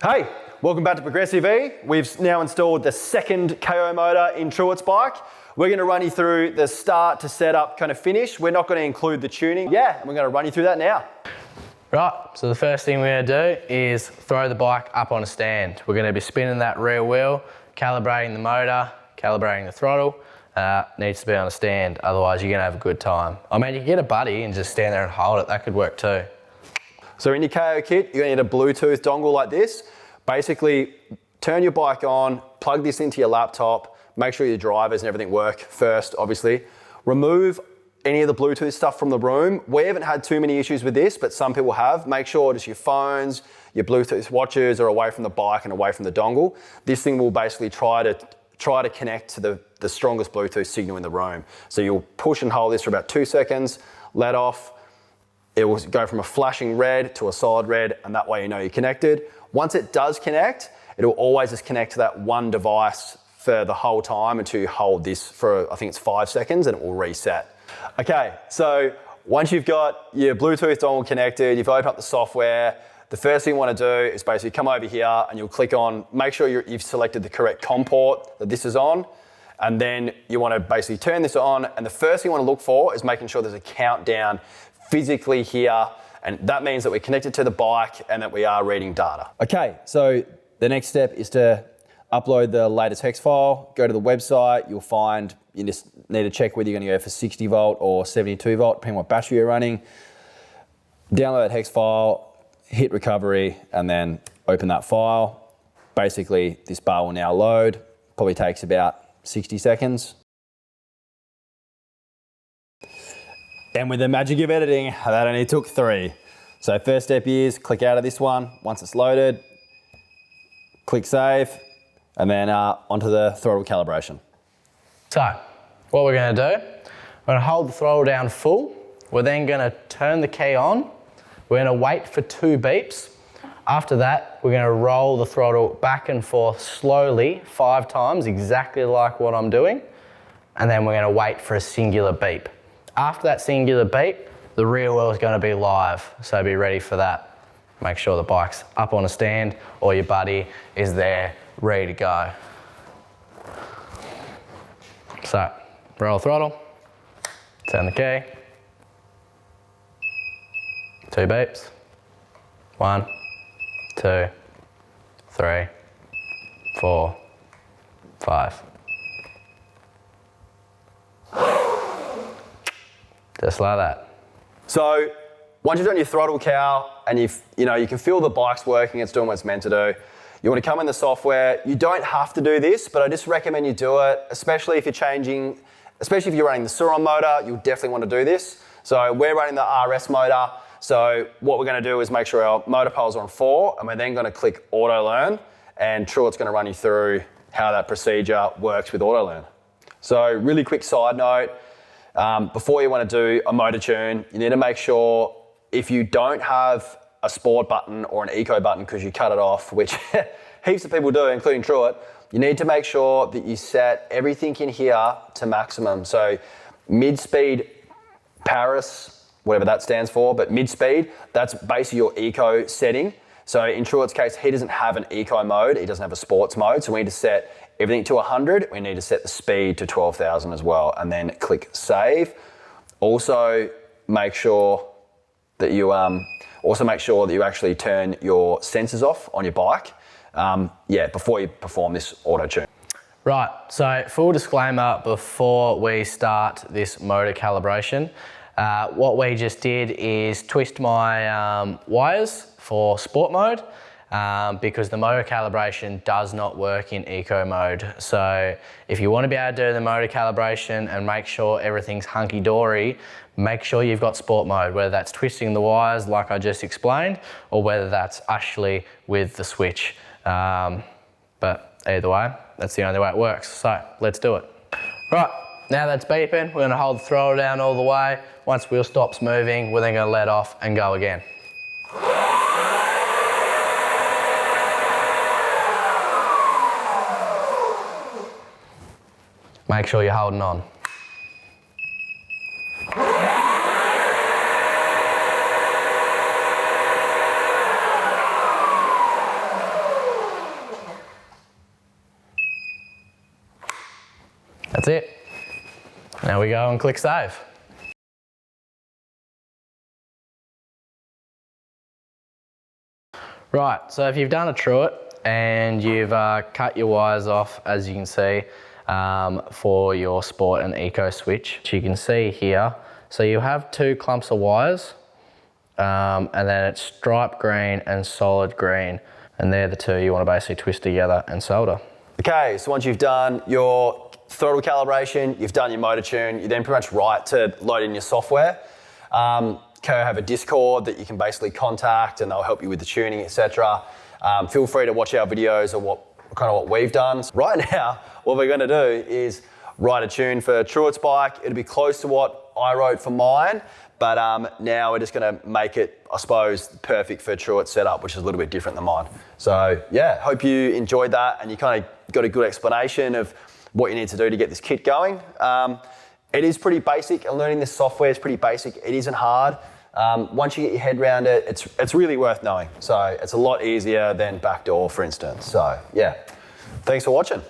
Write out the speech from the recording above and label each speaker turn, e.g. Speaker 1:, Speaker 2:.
Speaker 1: Hey, welcome back to Progressive E. We've now installed the second KO motor in Truett's bike. We're going to run you through the start to setup kind of finish. We're not going to include the tuning. Yeah, and we're going to run you through that now.
Speaker 2: Right, so the first thing we're going to do is throw the bike up on a stand. We're going to be spinning that rear wheel, calibrating the motor, calibrating the throttle. Needs to be on a stand, otherwise you're going to have a good time. I mean, you can get a buddy and just stand there and hold it. That could work too.
Speaker 1: So in your KO kit, you're going to need a Bluetooth dongle like this. Basically, turn your bike on, plug this into your laptop, make sure your drivers and everything work first, obviously. Remove any of the Bluetooth stuff from the room. We haven't had too many issues with this, but some people have. Make sure just your phones, your Bluetooth watches are away from the bike and away from the dongle. This thing will basically try to connect to the strongest Bluetooth signal in the room. So you'll push and hold this for about 2 seconds, let off. It will go from a flashing red to a solid red, and that way you know you're connected. Once it does connect, it'll always just connect to that one device for the whole time until you hold this for, I think it's 5 seconds, and it will reset. Okay, so once you've got your Bluetooth dongle connected, you've opened up the software, the first thing you want to do is basically come over here and you'll click on, make sure you've selected the correct COM port that this is on, and then you want to basically turn this on, and the first thing you want to look for is making sure there's a countdown physically here, and that means that we're connected to the bike and that we are reading data. Okay, so the next step is to upload the latest hex file, go to the website, you'll find, you just need to check whether you're going to go for 60 volt or 72 volt, depending on what battery you're running. Download that hex file, hit recovery, and then open that file. Basically, this bar will now load, probably takes about 60 seconds. And with the magic of editing, that only took 3. So first step is click out of this one. Once it's loaded, click save, and then onto the throttle calibration. So
Speaker 2: What we're going to do, we're going to hold the throttle down full. We're then going to turn the key on. We're going to wait for 2 beeps. After that, we're going to roll the throttle back and forth slowly 5 times, exactly like what I'm doing. And then we're going to wait for a singular beep. After that singular beep, the rear wheel is going to be live, so be ready for that. Make sure the bike's up on a stand or your buddy is there, ready to go. So, roll throttle, turn the key, 2 beeps, 1, 2, 3, 4, 5. Just like that.
Speaker 1: So once you've done your throttle cal and you can feel the bike's working, it's doing what it's meant to do, you want to come in the software. You don't have to do this, but I just recommend you do it, especially if you're running the Sur Ron motor, you'll definitely want to do this. So we're running the RS motor. So what we're going to do is make sure our motor poles are on 4, and we're then going to click auto learn, and Truett's going to run you through how that procedure works with auto learn. So really quick side note, before you want to do a motor tune, you need to make sure if you don't have a sport button or an eco button because you cut it off, which heaps of people do, including Truett, you need to make sure that you set everything in here to maximum. So mid-speed Paris, whatever that stands for, but mid-speed, that's basically your eco setting. So in Truett's case, he doesn't have an eco mode, he doesn't have a sports mode, so we need to set everything to 100, we need to set the speed to 12,000 as well, and then click save. Also make sure that you actually turn your sensors off on your bike, before you perform this auto tune.
Speaker 2: Right, so full disclaimer before we start this motor calibration, what we just did is twist my wires for sport mode, because the motor calibration does not work in eco mode. So if you want to be able to do the motor calibration and make sure everything's hunky-dory, make sure you've got sport mode, whether that's twisting the wires like I just explained, or whether that's actually with the switch. But either way, that's the only way it works. So let's do it. Right, now that's beeping, we're going to hold the throttle down all the way. Once wheel stops moving, we're then going to let off and go again. Make sure you're holding on. That's it. Now we go and click save. Right, so if you've done a Truett and you've cut your wires off, as you can see, for your Sport and Eco switch, which you can see here. So you have 2 clumps of wires, and then it's stripe green and solid green, and they're the 2 you want to basically twist together and solder.
Speaker 1: Okay, so once you've done your throttle calibration, you've done your motor tune, you're then pretty much right to load in your software. Ko have a Discord that you can basically contact and they'll help you with the tuning, etc. Feel free to watch our videos of what we've done. Right now, what we're gonna do is write a tune for Truett's bike. It'll be close to what I wrote for mine, but now we're just gonna make it, I suppose, perfect for Truett's setup, which is a little bit different than mine. So yeah, hope you enjoyed that and you kind of got a good explanation of what you need to do to get this kit going. It is pretty basic, and learning this software is pretty basic. It isn't hard. Once you get your head around it, it's really worth knowing. So it's a lot easier than backdoor, for instance. So yeah, thanks for watching.